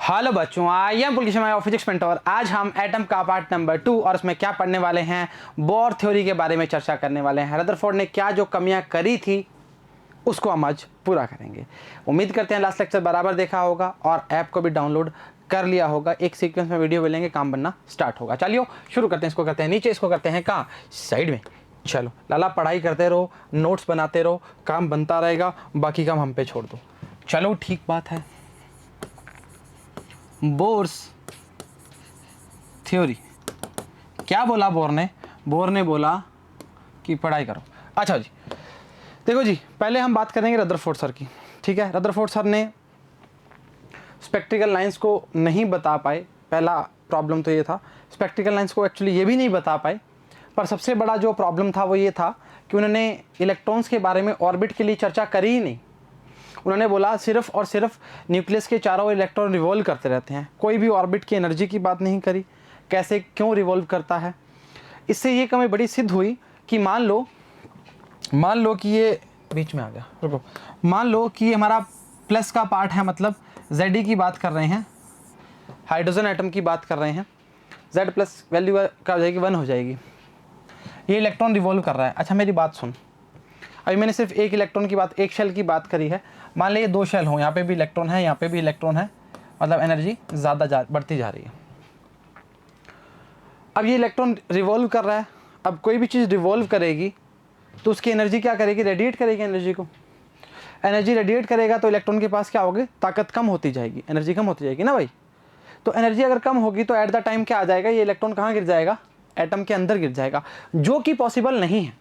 Hello बच्चों, I am पुलकिश physics mentor. आज हम एटम का पार्ट नंबर 2 और उसमें क्या पढ़ने वाले हैं, बोर थ्योरी के बारे में चर्चा करने वाले हैं। रदरफोर्ड ने क्या जो कमियां करी थी उसको हम आज पूरा करेंगे। उम्मीद करते हैं लास्ट लेक्चर बराबर देखा होगा और ऐप को भी डाउनलोड कर लिया होगा। एक सीक्वेंस में वीडियो मिलेंगे, काम बनना स्टार्ट होगा। चलिए शुरू करते हैं। इसको करते हैं नीचे, इसको करते हैं कहाँ, साइड में। चलो लाला, पढ़ाई करते रहो, नोट्स बनाते रहो, काम बनता रहेगा, बाकी काम हम पे छोड़ दो। चलो ठीक बात है। बोर्स थ्योरी क्या बोला बोर ने? बोर ने बोला कि पढ़ाई करो। अच्छा जी, देखो जी, पहले हम बात करेंगे रदरफोर्ड सर की। ठीक है, रदरफोर्ड सर ने स्पेक्ट्रिकल लाइंस को नहीं बता पाए। पहला प्रॉब्लम तो ये था, स्पेक्ट्रिकल लाइंस को एक्चुअली ये भी नहीं बता पाए। पर सबसे बड़ा जो प्रॉब्लम था वो ये था कि उन्होंने इलेक्ट्रॉन्स के बारे में ऑर्बिट के लिए चर्चा करी ही नहीं। उन्होंने बोला सिर्फ और सिर्फ न्यूक्लियस के चारों ओर इलेक्ट्रॉन रिवॉल्व करते रहते हैं, कोई भी ऑर्बिट की एनर्जी की बात नहीं करी, कैसे क्यों रिवॉल्व करता है। इससे ये कमी बड़ी सिद्ध हुई कि मान लो कि ये बीच में आ गया, रुको, मान लो कि हमारा प्लस का पार्ट है, मतलब Zd की बात कर रहे हैं, हाइड्रोजन एटम की बात कर रहे हैं। Z प्लस वैल्यू क्या हो जाएगी, 1 हो जाएगी। ये इलेक्ट्रॉन रिवॉल्व कर रहा है। अच्छा मेरी बात सुन, अभी मैंने सिर्फ एक इलेक्ट्रॉन की बात, एक शेल की बात करी है। मान लीजिए 2 शेल हो, यहाँ पे भी इलेक्ट्रॉन है, यहाँ पे भी इलेक्ट्रॉन है, मतलब एनर्जी ज़्यादा बढ़ती जा रही है। अब ये इलेक्ट्रॉन रिवॉल्व कर रहा है। अब कोई भी चीज़ रिवॉल्व करेगी तो उसकी एनर्जी क्या करेगी, रेडिएट करेगी एनर्जी को। एनर्जी रेडिएट करेगा तो इलेक्ट्रॉन के पास क्या होगी, ताकत कम होती जाएगी, एनर्जी कम होती जाएगी ना भाई। तो एनर्जी अगर कम होगी तो एट द टाइम क्या आ जाएगा, ये इलेक्ट्रॉन कहाँ गिर जाएगा, एटम के अंदर गिर जाएगा, जो कि पॉसिबल नहीं है।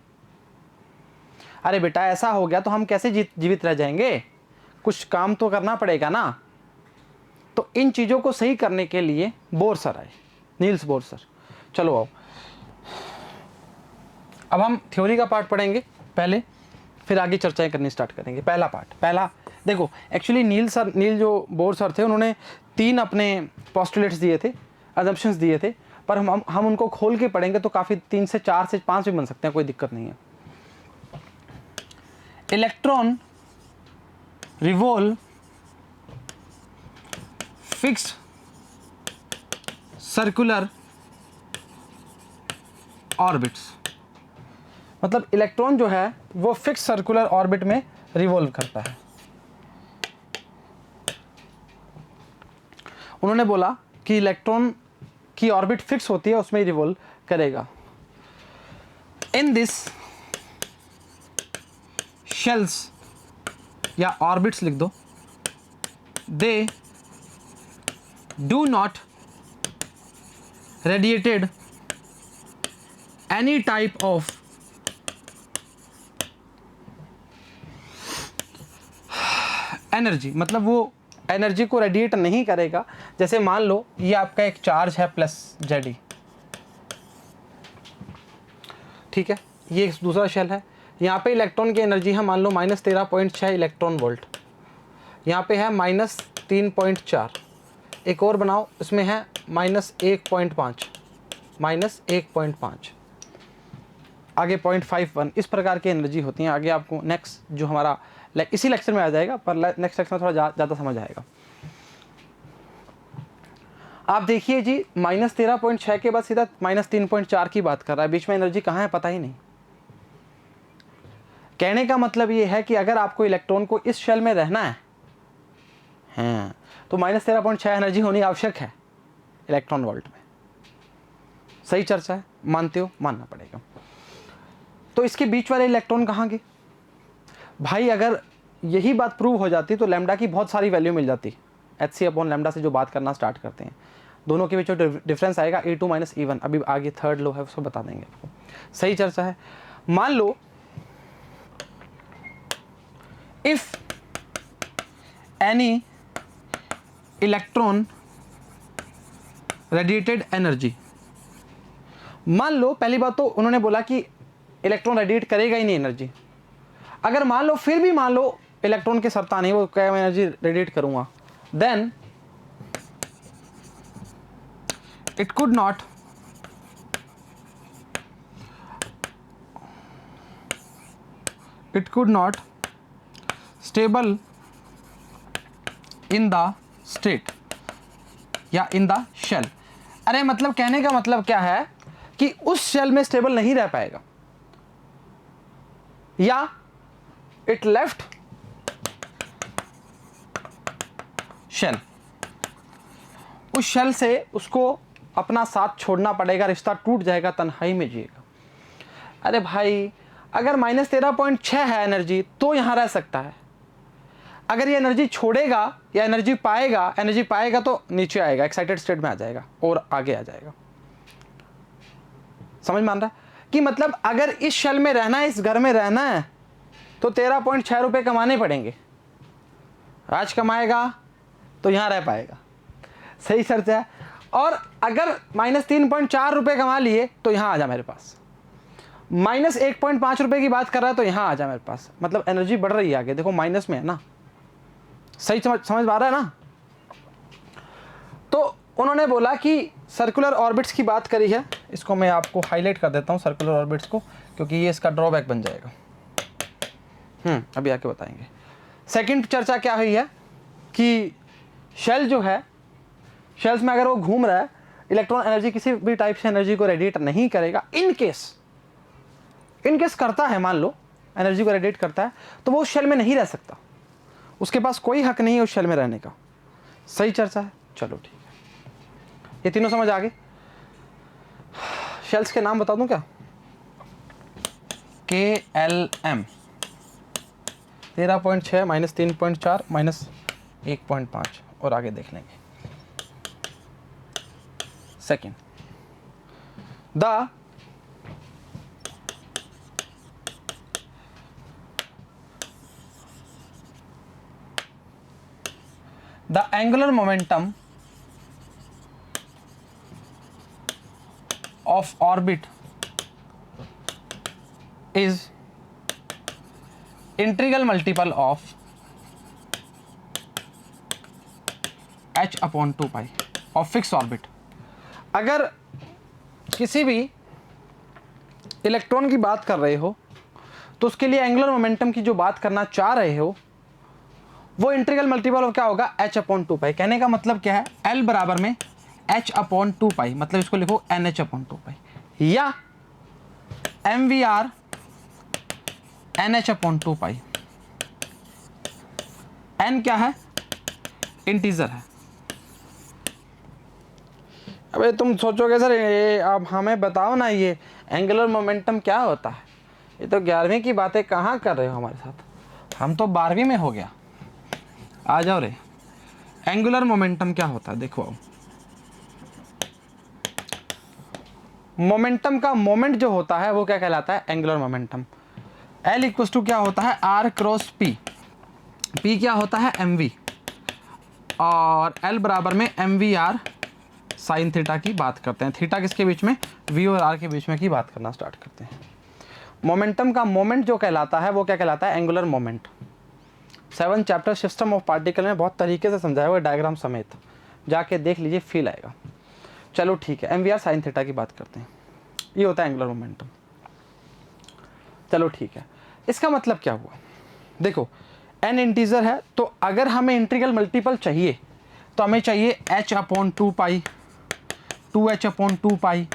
अरे बेटा ऐसा हो गया तो हम कैसे जीवित रह जाएंगे, कुछ काम तो करना पड़ेगा ना। तो इन चीज़ों को सही करने के लिए बोर सर आए, नील्स बोर सर। चलो आओ, अब हम थ्योरी का पार्ट पढ़ेंगे पहले, फिर आगे चर्चाएं करनी स्टार्ट करेंगे। पहला पार्ट, पहला देखो, एक्चुअली नील जो बोर सर थे उन्होंने 3 अपने पोस्टुलेट्स दिए थे, अजम्पशंस दिए थे, पर हम उनको खोल के पढ़ेंगे तो काफ़ी 3 से 4 से 5 भी बन सकते हैं, कोई दिक्कत नहीं है। Electron revolve fixed circular orbits, मतलब इलेक्ट्रॉन जो है वो फिक्स सर्कुलर ऑर्बिट में रिवॉल्व करता है। उन्होंने बोला कि इलेक्ट्रॉन की ऑर्बिट फिक्स होती है, उसमें रिवॉल्व करेगा। इन दिस शेल्स या ऑर्बिट्स लिख दो, they do not radiated any type of energy, मतलब वो एनर्जी को रेडिएट नहीं करेगा। जैसे मान लो ये आपका एक चार्ज है प्लस Zd, ठीक है, ये एक दूसरा शेल है, यहाँ पे इलेक्ट्रॉन की एनर्जी है मान लो -13.6 इलेक्ट्रॉन वोल्ट, यहाँ पे है -3.4, एक और बनाओ, इसमें है -1.5, आगे 0.51, इस प्रकार की एनर्जी होती है। आगे आपको नेक्स्ट जो हमारा इसी लेक्चर में आ जाएगा, पर नेक्स्ट लेक्चर में थोड़ा ज़्यादा समझ आएगा। आप देखिए जी, -13.6 के बाद सीधा -3.4 की बात कर रहा है, बीच में एनर्जी कहाँ है पता ही नहीं। कहने का मतलब ये है कि अगर आपको इलेक्ट्रॉन को इस शेल में रहना है तो -13.6 एनर्जी होनी आवश्यक है इलेक्ट्रॉन वोल्ट में। सही चर्चा है, मानते हो, मानना पड़ेगा। तो इसके बीच वाले इलेक्ट्रॉन कहाँ गए भाई? अगर यही बात प्रूव हो जाती तो लैम्डा की बहुत सारी वैल्यू मिल जाती। hc/λ से जो बात करना स्टार्ट करते हैं, दोनों के बीच जो डिफरेंस आएगा E2 - E1, अभी आगे थर्ड लो है उसको बता देंगे आपको। सही चर्चा है। मान लो if any electron radiated energy, मान लो पहली बात तो उन्होंने बोला कि इलेक्ट्रॉन रेडिएट करेगा ही नहीं एनर्जी। अगर मान लो फिर भी मान लो इलेक्ट्रॉन के सरता नहीं, वो क्या मैं एनर्जी रेडिएट करूंगा, then it could not stable in the state, या इन द शेल। अरे मतलब कहने का मतलब क्या है कि उस शेल में स्टेबल नहीं रह पाएगा, या इट लेफ्ट शेल, उस शेल से उसको अपना साथ छोड़ना पड़ेगा, रिश्ता टूट जाएगा, तन्हाई में जिएगा। अरे भाई अगर -13.6 है एनर्जी तो यहां रह सकता है, अगर ये एनर्जी छोड़ेगा या एनर्जी पाएगा तो नीचे आएगा, एक्साइटेड स्टेट में आ जाएगा और आगे आ जाएगा। समझ मान रहा है कि मतलब अगर इस शेल में रहना है, इस घर में रहना है, तो 13.6 रुपये कमाने पड़ेंगे। आज कमाएगा तो यहाँ रह पाएगा, सही शर्त है। और अगर -3.4 रुपये कमा लिए तो यहाँ आ जा मेरे पास, -1.5 रुपये की बात कर रहा है तो यहाँ आ जा मेरे पास। मतलब एनर्जी बढ़ रही है आगे, देखो माइनस में है ना, सही समझ पा रहा है ना। तो उन्होंने बोला कि सर्कुलर ऑर्बिट्स की बात करी है, इसको मैं आपको हाईलाइट कर देता हूँ सर्कुलर ऑर्बिट्स को, क्योंकि ये इसका ड्रॉबैक बन जाएगा। अभी आके बताएंगे। सेकंड चर्चा क्या हुई है कि शेल जो है, शेल्स में अगर वो घूम रहा है, इलेक्ट्रॉन एनर्जी किसी भी टाइप से एनर्जी को रेडिएट नहीं करेगा। इन केस करता है, मान लो एनर्जी को रेडिएट करता है, तो वो उस शेल में नहीं रह सकता, उसके पास कोई हक नहीं है उस शेल में रहने का। सही चर्चा है, चलो ठीक है। ये तीनों समझ आ गए। शेल्स के नाम बता दूं क्या? KLM 13.6 -3.4 -1.5 और आगे देख लेंगे। Second, the angular momentum of orbit is integral multiple of h/2 pi of fixed orbit। अगर किसी भी इलेक्ट्रॉन की बात कर रहे हो तो उसके लिए एंगुलर मोमेंटम की जो बात करना चाह रहे हो वो इंटीग्रल मल्टीपल ऑफ क्या होगा, h/2 पाई। कहने का मतलब क्या है, L बराबर में h/2 पाई, मतलब इसको लिखो NH/2 पाई या MVR NH/2 पाई। N क्या है, इंटीजर है। अबे तुम सोचोगे सर ये अब हमें बताओ ना, ये एंगुलर मोमेंटम क्या होता है? ये तो 11वीं की बातें कहाँ कर रहे हो हमारे साथ, हम तो 12वीं में हो गया। आ जाओ रे, एंगुलर मोमेंटम क्या होता है देखो। मोमेंटम का मोमेंट जो होता है वो क्या कहलाता है, angular momentum. L equal to क्या होता है, R क्रॉस P। P क्या होता है, MV, और L बराबर में MVR साइन थीटा की बात करते हैं। थीटा किसके बीच में, V और R के बीच में की बात करना स्टार्ट करते हैं। मोमेंटम का मोमेंट जो कहलाता है वो क्या कहलाता है, angular moment. 7 chapter system of particle में बहुत तरीके से समझाया हुआ, डायग्राम समेत, जाके देख लीजिए, फील आएगा। चलो ठीक है, MVR साइन थीटा की बात करते हैं, ये होता है एंगुलर मोमेंटम। चलो ठीक है, इसका मतलब क्या हुआ, देखो n इंटीजर है, तो अगर हमें इंटीग्रल मल्टीपल चाहिए तो हमें चाहिए h/2 pi, 2h/2 pi,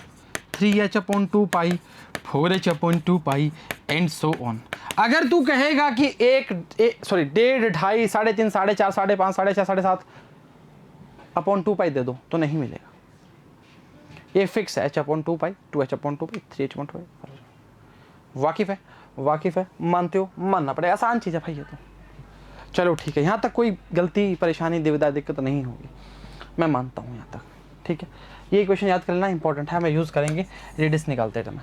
3h/2 pi, 4h/2 pi and so on. अगर तू कहेगा कि 1.5 2.5 3.5 4.5 5.5 6.5 7.5 अपॉन 2 पाई दे दो तो नहीं मिलेगा, ये फिक्स है, h/2 पाई, 2h/2 पाई, 3h/2 पाई। वाकिफ है, मानते हो, मानना पड़ेगा, आसान चीज़ है भाई ये तो। चलो ठीक है, यहाँ तक कोई गलती परेशानी दुविधा दिक्कत नहीं होगी, मैं मानता हूँ यहाँ तक, ठीक है। ये क्वेश्चन याद कर लेना, इंपॉर्टेंट है, मैं यूज़ करेंगे रेडियस निकालते समय।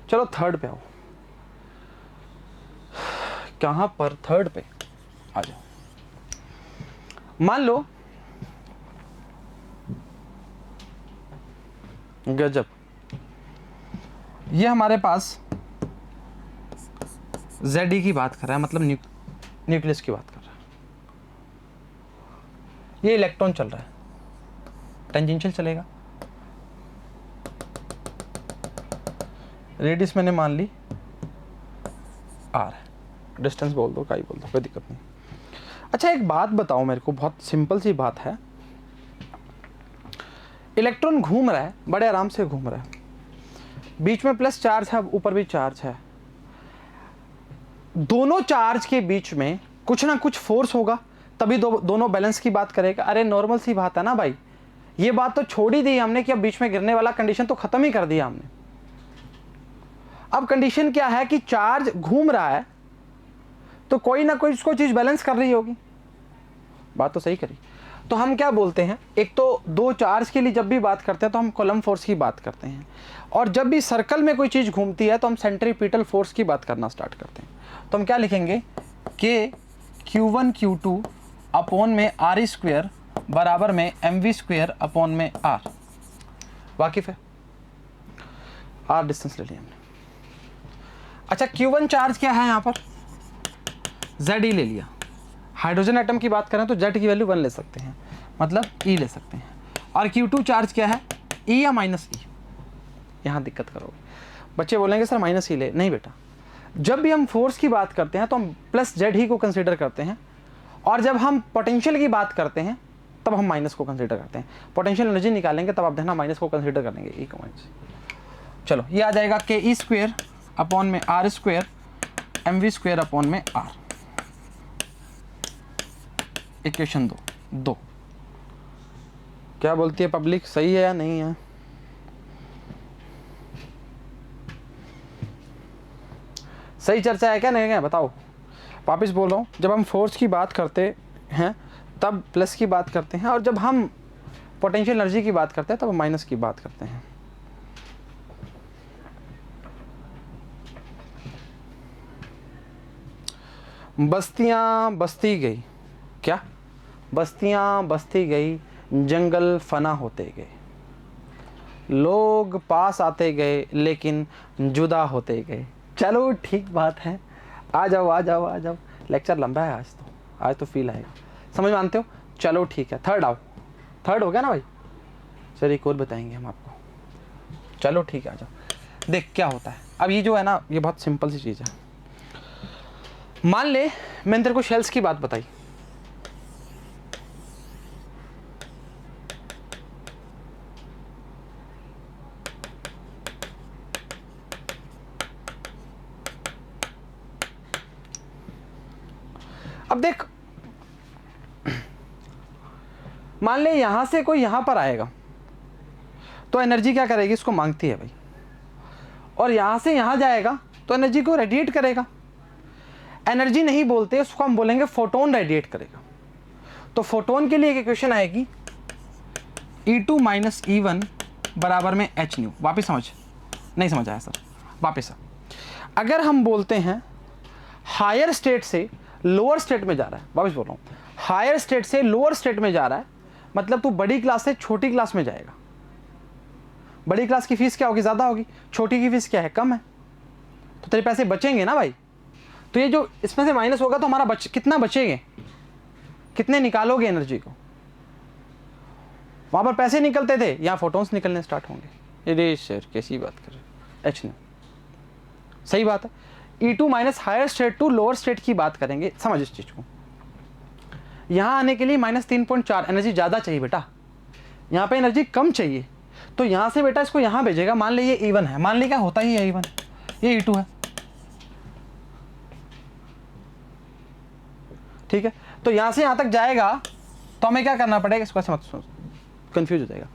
चलो थर्ड पे आओ, कहाँ पर, थर्ड पे आ जाओ। मान लो गजब, ये हमारे पास ZE की बात कर रहा है, मतलब न्यूक्लियस की बात कर रहा है। ये इलेक्ट्रॉन चल रहा है, टेंजेंशियल चलेगा, रेडियस मैंने मान ली R है, डिस्टेंस बोल दो, का ही बोल दो, कोई दिक्कत नहीं। अच्छा एक बात बताओ मेरे को, बहुत सिंपल सी बात है, इलेक्ट्रॉन घूम रहा है, बड़े आराम से घूम रहा है, बीच में प्लस चार्ज है, ऊपर भी चार्ज है, दोनों चार्ज के बीच में कुछ ना कुछ फोर्स होगा, तभी दोनों बैलेंस की बात करेगा। अरे नॉर्मल सी बात है ना भाई, ये बात तो छोड़ ही दी हमने कि अब बीच में गिरने वाला कंडीशन तो खत्म ही कर दिया हमने। अब कंडीशन क्या है कि चार्ज घूम रहा है तो कोई ना कोई उसको चीज बैलेंस कर रही होगी, बात तो सही करी। तो हम क्या बोलते हैं, एक तो दो चार्ज के लिए जब भी बात करते हैं तो हम कॉलम फोर्स की बात करते हैं, और जब भी सर्कल में कोई चीज घूमती है तो हम सेंट्रीपिटल फोर्स की बात करना स्टार्ट करते हैं। तो हम क्या लिखेंगे, के Q1 Q2 अपॉन में R स्क्वेयर बराबर में mv स्क्वेयर अपॉन में R। वाकिफ है, R डिस्टेंस ले लिया हमने। अच्छा Q1 चार्ज क्या है यहाँ पर, Ze ले लिया। हाइड्रोजन एटम की बात करें तो Z की वैल्यू 1 ले सकते हैं, मतलब E ले सकते हैं। और Q2 चार्ज क्या है, E या माइनस E। यहाँ दिक्कत करोगे, बच्चे बोलेंगे सर माइनस E ले, नहीं बेटा, जब भी हम फोर्स की बात करते हैं तो हम प्लस Z ही को कंसीडर करते हैं, और जब हम पोटेंशियल की बात करते हैं तब हम माइनस को कंसीडर करते हैं। पोटेंशियल एनर्जी निकालेंगे तब आप देखना माइनस को कंसीडर करेंगे, E को माइनस। चलो ये आ जाएगा के ई स्क्वेयर अपॉन में R square mv square upon में R। इक्वेशन दो क्या बोलती है पब्लिक, सही है या नहीं है? सही चर्चा है क्या नहीं है, बताओ। वापिस बोल रहा हूँ, जब हम फोर्स की बात करते हैं तब प्लस की बात करते हैं, और जब हम पोटेंशियल एनर्जी की बात करते हैं तब हम माइनस की बात करते हैं। बस्तियां बसती गई, क्या बस्तियां बसती गई, जंगल फना होते गए, लोग पास आते गए लेकिन जुदा होते गए। चलो ठीक बात है, आ जाओ आ जाओ आ जाओ, लेक्चर लंबा है आज तो फील आएगा, समझ मानते हो? चलो ठीक है, थर्ड आओ, थर्ड हो गया ना भाई। सर एक और बताएंगे हम आपको, चलो ठीक है आ जाओ। देख क्या होता है, अब ये जो है ना, ये बहुत सिंपल सी चीज़ है। मान ले मैंने तेरे को शेल्स की बात बताई, अब देख मान ले यहां से कोई यहां पर आएगा तो एनर्जी क्या करेगी, इसको मांगती है भाई, और यहां से यहां जाएगा तो एनर्जी को रेडिएट करेगा। एनर्जी नहीं बोलते, उसको हम बोलेंगे फोटोन रेडिएट करेगा। तो फोटोन के लिए एक इक्वेशन आएगी E2 माइनस E1 बराबर में h न्यू। वापिस समझ, नहीं समझ आया सर, वापिस। अगर हम बोलते हैं हायर स्टेट से लोअर स्टेट में जा रहा है, वापिस बोल रहा हूँ, हायर स्टेट से लोअर स्टेट में जा रहा है, मतलब तू बड़ी क्लास से छोटी क्लास में जाएगा। बड़ी क्लास की फीस क्या होगी, ज़्यादा होगी, छोटी की फीस क्या है, कम है, तो तेरे पैसे बचेंगे ना भाई। तो ये जो इसमें से माइनस होगा तो हमारा कितना बचेंगे, कितने निकालोगे एनर्जी को। वहाँ पर पैसे निकलते थे, यहाँ फोटोन्स निकलने स्टार्ट होंगे। अरे सर कैसी बात कर रहे हो, एच ने सही बात है। E2 minus higher state to lower state की बात करेंगे, समझ इस चीज़ को। यहाँ आने के लिए -3.4 एनर्जी ज़्यादा चाहिए बेटा, यहाँ पे एनर्जी कम चाहिए, तो यहाँ से बेटा इसको यहाँ भेजेगा। मान लीजिए ये E1 है, मान लीजिए क्या होता ही है E1, ये E2 है, ठीक है। तो यहाँ से यहाँ तक जाएगा तो हमें क्या करना पड़ेगा, इसको ऐसे मत कंफ्यूज हो जाएगा।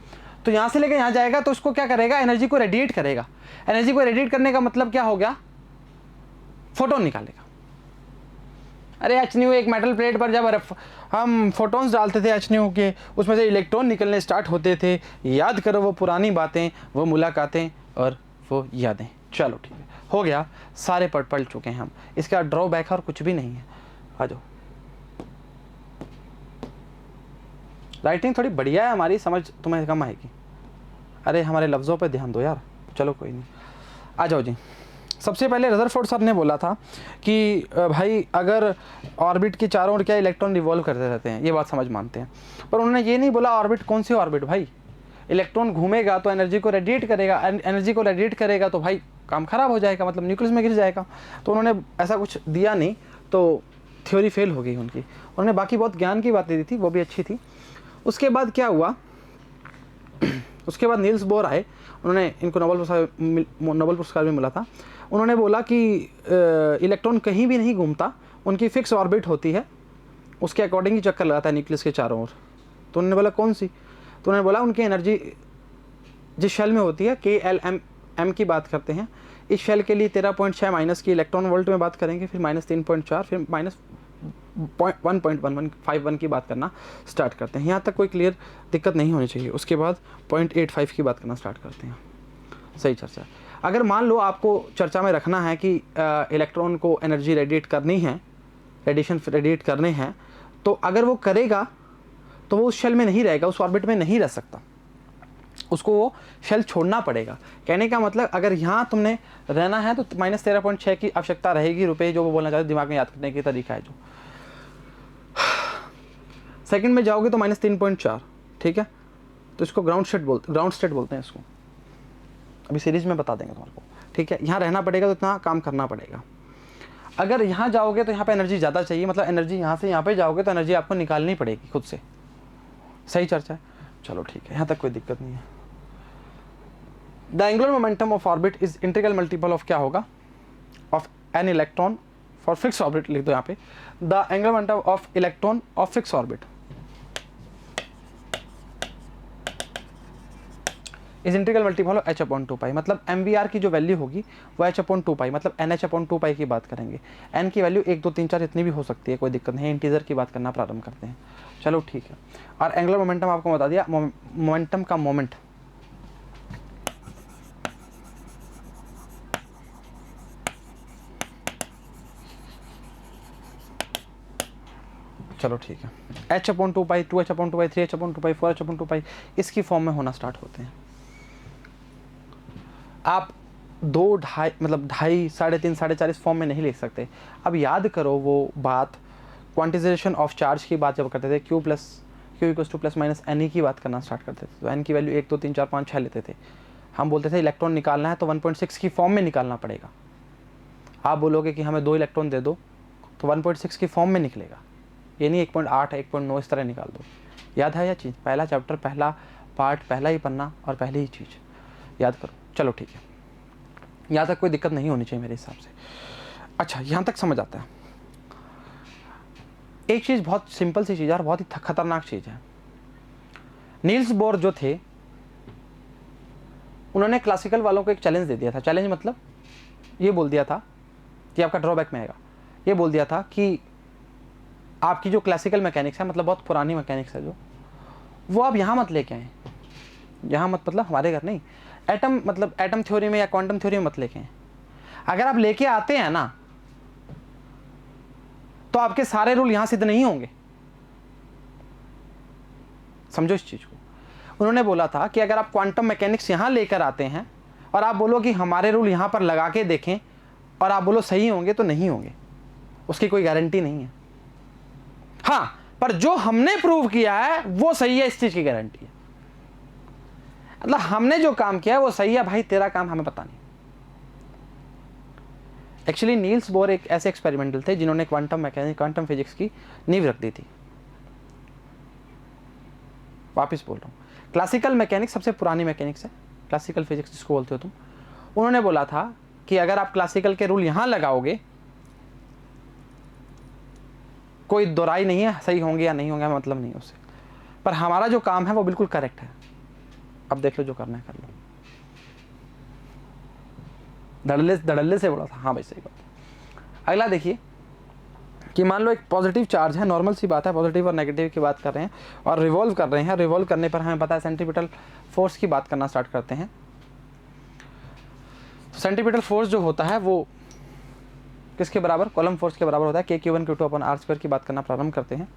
तो यहाँ से लेकर यहाँ जाएगा तो इसको क्या करेगा, एनर्जी को रेडिएट करेगा। एनर्जी को रेडिएट करने का मतलब क्या हो गया, फोटोन निकालेगा। अरे एच न्यू, एक मेटल प्लेट पर जब हम फोटोन्स डालते थे एच न्यू के, उसमें से इलेक्ट्रॉन निकलने स्टार्ट होते थे। याद करो वो पुरानी बातें, वो मुलाकातें और वो यादें। चलो ठीक है, हो गया, सारे पढ़ चुके हैं हम, इसका ड्रॉबैक और कुछ भी नहीं है। आ जाओ, राइटिंग थोड़ी बढ़िया है हमारी, समझ तुम्हें कम आएगी। अरे हमारे लफ्ज़ों पे ध्यान दो यार, चलो कोई नहीं, आ जाओ जी। सबसे पहले रदरफोर्ड सर ने बोला था कि भाई अगर ऑर्बिट के चारों ओर क्या इलेक्ट्रॉन रिवॉल्व करते रहते हैं, ये बात समझ मानते हैं, पर उन्होंने ये नहीं बोला ऑर्बिट कौन सी ऑर्बिट। भाई इलेक्ट्रॉन घूमेगा तो एनर्जी को रेडिएट करेगा, एनर्जी को रेडिएट करेगा तो भाई काम खराब हो जाएगा, मतलब न्यूक्लियस में गिर जाएगा। तो उन्होंने ऐसा कुछ दिया नहीं, तो थ्योरी फेल हो गई उनकी। उन्होंने बाकी बहुत ज्ञान की बातें दी थी, वो भी अच्छी थी। उसके बाद क्या हुआ, उसके बाद नील्स बोर आए, उन्होंने, इनको नोबेल पुरस्कार भी मिला था। उन्होंने बोला कि इलेक्ट्रॉन कहीं भी नहीं घूमता, उनकी फिक्स ऑर्बिट होती है, उसके अकॉर्डिंग ही चक्कर लगाता है न्यूक्लियस के चारों ओर। तो उन्होंने बोला कौन सी, तो उन्होंने बोला उनकी एनर्जी जिस शेल में होती है, KLM की बात करते हैं। इस शेल के लिए 13.6 माइनस की इलेक्ट्रॉन वोल्ट में बात करेंगे, फिर -3.4, फिर -1.1151 की बात करना स्टार्ट करते हैं। यहाँ तक कोई क्लियर दिक्कत नहीं होनी चाहिए। उसके बाद 0.85 की बात करना स्टार्ट करते हैं। सही चर्चा। अगर मान लो आपको चर्चा में रखना है कि इलेक्ट्रॉन को एनर्जी रेडिएट करनी है, रेडिएशन रेडिएट करने हैं, तो अगर वो करेगा तो वो उस शेल में नहीं रहेगा, उस ऑर्बिट में नहीं रह सकता, उसको वो शेल छोड़ना पड़ेगा। कहने का मतलब अगर यहाँ तुमने रहना है तो -13.6 की आवश्यकता रहेगी रुपए, जो वो बोलना चाहते, दिमाग में याद करने की तरीका है जो। सेकंड में जाओगे तो -3.4, ठीक है, तो इसको ग्राउंड स्टेट बोलते हैं इसको, अभी सीरीज में बता देंगे तुम्हारे को, ठीक है। यहाँ रहना पड़ेगा तो इतना काम करना पड़ेगा। अगर यहाँ जाओगे तो यहाँ पे एनर्जी ज़्यादा चाहिए, मतलब एनर्जी यहाँ से यहाँ पे जाओगे तो एनर्जी आपको निकालनी पड़ेगी खुद से। सही चर्चा है, चलो ठीक है, यहाँ तक कोई दिक्कत नहीं है। The angular momentum of orbit is integral multiple of क्या होगा, of an electron for fix orbit लिख दो यहाँ पे, the angular momentum of electron of fix orbit is integral multiple of h/2π, मतलब MVR की जो वैल्यू होगी वो h/2π, मतलब NH/2π की बात करेंगे। n की वैल्यू 1 2 3 4 इतनी भी हो सकती है, कोई दिक्कत नहीं है, इंटीजर की बात करना प्रारंभ करते हैं। चलो ठीक है। और एंगुलर मोमेंटम आपको बता दिया, मोमेंटम का मोमेंट चलो ठीक है, h/2π, 2h/2π, 3h/2π, 4h/2π इसकी फॉर्म में होना स्टार्ट होते हैं। आप 2 2.5 मतलब 2.5 3.5 4.5 इस फॉर्म में नहीं लिख सकते। अब याद करो वो बात, क्वांटिजाइजेशन ऑफ चार्ज की बात जब करते थे, Q + NE की बात करना स्टार्ट करते थे, तो n की वैल्यू 1 2 3 4 5 6 लेते थे। हम बोलते थे इलेक्ट्रॉन निकालना है तो 1.6 की फॉर्म में निकालना पड़ेगा। आप बोलोगे कि हमें 2 इलेक्ट्रॉन दे दो तो 1.6 की फॉर्म में निकलेगा, ये नहीं 1.8 1.9 इस तरह निकाल दो। याद है यह चीज़, पहला चैप्टर, पहला पार्ट, पहला ही पन्ना और पहली ही चीज़ याद करो। चलो ठीक है, यहाँ तक कोई दिक्कत नहीं होनी चाहिए मेरे हिसाब से। अच्छा, यहाँ तक समझ आता है। एक चीज़ बहुत सिंपल सी चीज़ है और बहुत ही खतरनाक चीज़ है। नील्स बोर जो थे, उन्होंने क्लासिकल वालों को एक चैलेंज दे दिया था। चैलेंज मतलब ये बोल दिया था कि आपका ड्रॉबैक में आएगा, ये बोल दिया था कि आपकी जो क्लासिकल मैकेनिक्स है, मतलब बहुत पुरानी मैकेनिक्स है जो, वो आप यहाँ मत लेके आए। यहाँ मत मतलब हमारे घर नहीं, एटम मतलब एटम थ्योरी में या क्वांटम थ्योरी में मत लेके आए। अगर आप लेके आते हैं ना तो आपके सारे रूल यहाँ सिद्ध नहीं होंगे। समझो इस चीज़ को। उन्होंने बोला था कि अगर आप क्वांटम मैकेनिक्स यहाँ लेकर आते हैं और आप बोलो कि हमारे रूल यहाँ पर लगा के देखें और आप बोलो सही होंगे, तो नहीं होंगे, उसकी कोई गारंटी नहीं है। हाँ, पर जो हमने प्रूव किया है वो सही है, इस चीज़ की गारंटी है। मतलब हमने जो काम किया है वो सही है, भाई तेरा काम हमें पता नहीं। एक्चुअली नील्स बोर एक ऐसे एक्सपेरिमेंटल थे जिन्होंने क्वांटम मैकेनिक्स, क्वांटम फिजिक्स की नींव रख दी थी। वापस बोल रहा हूँ, क्लासिकल मैकेनिक्स सबसे पुरानी मैकेनिक्स है, क्लासिकल फिजिक्स जिसको बोलते हो तुम। उन्होंने बोला था कि अगर आप क्लासिकल के रूल यहां लगाओगे, कोई दोराई नहीं है, सही होंगे या नहीं होंगे, मतलब नहीं उससे, पर हमारा जो काम है वो बिल्कुल करेक्ट है। अब देख लो, जो करना है कर लो। धड़ल्ले से बोला था, हाँ भाई सही बात। अगला देखिए कि मान लो एक पॉजिटिव चार्ज है, नॉर्मल सी बात है, पॉजिटिव और नेगेटिव की बात कर रहे हैं और रिवॉल्व कर रहे हैं। रिवॉल्व करने पर हमें पता है सेंट्रीपिटल फोर्स की बात करना स्टार्ट करते हैं। सेंट्रीपिटल फोर्स जो होता है वो किसके बराबर, कॉलम फोर्स के बराबर होता है, K(Q1 Q2) R² की बात करना प्रारंभ करते हैं।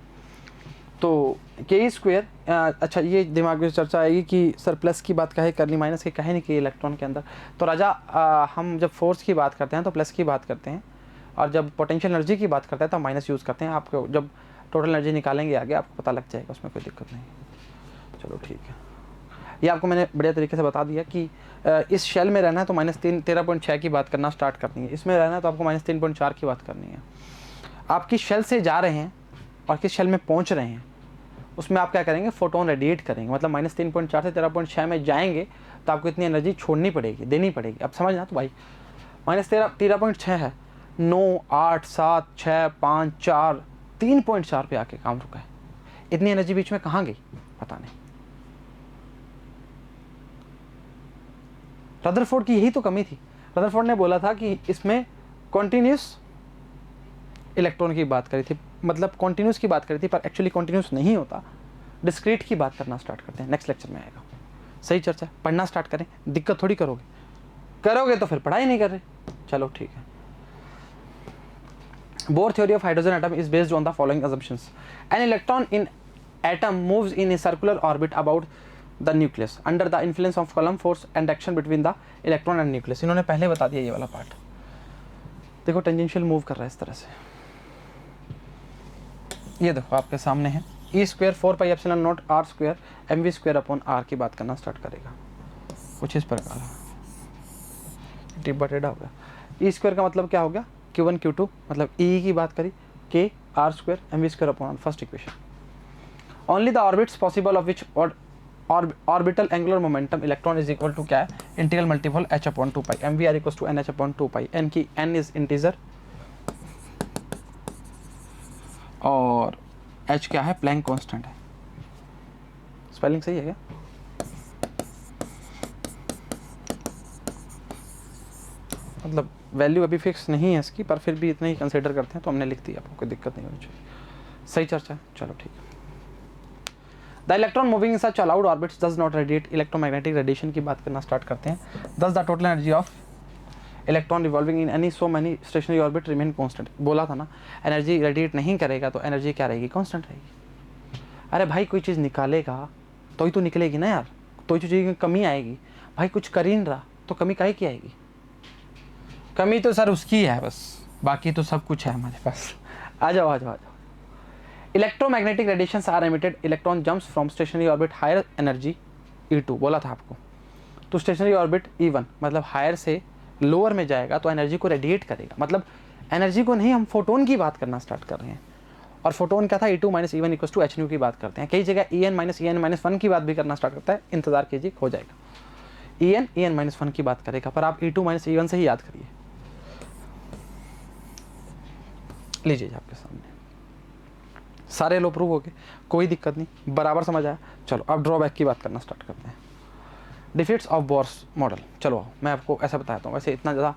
तो K², अच्छा ये दिमाग में चर्चा आएगी कि सर प्लस की बात काहे करनी, माइनस की काहे नहीं की इलेक्ट्रॉन के अंदर। तो राजा हम जब फोर्स की बात करते हैं तो प्लस की बात करते हैं, और जब पोटेंशियल एनर्जी की बात करते हैं तो माइनस यूज़ करते हैं। आपको जब टोटल एनर्जी निकालेंगे आगे आपको पता लग जाएगा, उसमें कोई दिक्कत नहीं। चलो ठीक है, ये आपको मैंने बढ़िया तरीके से बता दिया कि इस शेल में रहना है तो -13.6 की बात करना स्टार्ट करनी है, इसमें रहना है तो आपको -3.4 की बात करनी है। आप किस शेल से जा रहे हैं और किस शेल में पहुंच रहे हैं उसमें आप क्या करेंगे, फोटोन रेडिएट करेंगे, मतलब -3.4 से 13.6 में जाएंगे तो आपको इतनी एनर्जी छोड़नी पड़ेगी, देनी पड़ेगी। अब समझना तो भाई, -13.6 है, 9, 8, 7, 6, 5, 4, 3.4 पे आके काम रुका है। इतनी एनर्जी बीच में कहाँ गई पता नहीं। रदरफोर्ड की यही तो कमी थी। रदरफोर्ड ने बोला था कि इसमें कॉन्टिन्यूस इलेक्ट्रॉन की बात करी थी, मतलब कॉन्टिन्यूस की बात करी थी, पर एक्चुअली कॉन्टिन्यूस नहीं होता, डिस्क्रीट की बात करना स्टार्ट करते हैं। नेक्स्ट लेक्चर में आएगा। सही चर्चा, पढ़ना स्टार्ट करें, दिक्कत थोड़ी करोगे तो फिर पढ़ाई नहीं कर रहे। चलो ठीक है। Bore theory of hydrogen atom is based on the following assumptions. An electron in atom moves in a circular orbit about the nucleus under the influence of Coulomb force and action between the electron and nucleus. इन्होंने पहले बता दिया ये वाला part. देखो tangential move कर रहा है इस तरह से, ये देखो आपके सामने है। E² 4πε0 r² mv² upon r की बात करना स्टार्ट करेगा, कुछ इस प्रकार टिब्बा टेढ़ा हो गया। E² का मतलब क्या हो गया, Q1 Q2, मतलब E की बात करी K r² mv² upon first equation. Only the orbits possible of which orbital angular momentum electron is equal to क्या है, integral multiple h upon 2π, mvr equal to nh upon 2π, n की n is integer और h क्या है, Planck constant है। Spelling सही है क्या? मतलब वैल्यू अभी फिक्स नहीं है इसकी, पर फिर भी इतना ही कंसीडर करते हैं तो हमने लिख दिया, आपको कोई दिक्कत नहीं होनी चाहिए। सही चर्चा है, चलो ठीक है। The electron moving in such allowed orbits does not radiate, electromagnetic radiation की बात करना स्टार्ट करते हैं। दस the total energy of electron revolving in any so many stationery orbit remain constant. बोला था ना, एनर्जी रेडिएट नहीं करेगा तो एनर्जी क्या रहेगी, कांस्टेंट रहेगी। अरे भाई कोई चीज़ निकालेगा तो ही तो निकलेगी ना यार, तो ही तो चीज़ की कमी आएगी। भाई कुछ कर ही नहीं रहा तो कमी काहे की आएगी? कमी तो सर उसकी है बस, बाकी तो सब कुछ है हमारे पास। आ जाओ आ जाओ आ जाओ। Electromagnetic radiations are emitted, electron jumps from stationary orbit higher energy E2, बोला था आपको, तो स्टेशनरी ऑर्बिट E1 मतलब हायर से लोअर में जाएगा तो एनर्जी को रेडिएट करेगा। मतलब एनर्जी को नहीं, हम फोटोन की बात करना स्टार्ट कर रहे हैं। और फोटोन क्या था, E2 - E1 equal to hν की बात करते हैं। कई जगह En-En-1 की बात भी करना स्टार्ट करता है, इंतजार कीजिए हो जाएगा। En-En-1 की बात करेगा, पर आप E2 - E1 से ही याद करिए। लीजिए आपके सामने सारे लो प्रूव हो गए, कोई दिक्कत नहीं, बराबर समझ आया। चलो अब ड्रॉबैक की बात करना स्टार्ट करते हैं। डिफीट्स ऑफ बोर्स मॉडल, चलो मैं आपको ऐसा बताता हूँ, वैसे इतना ज़्यादा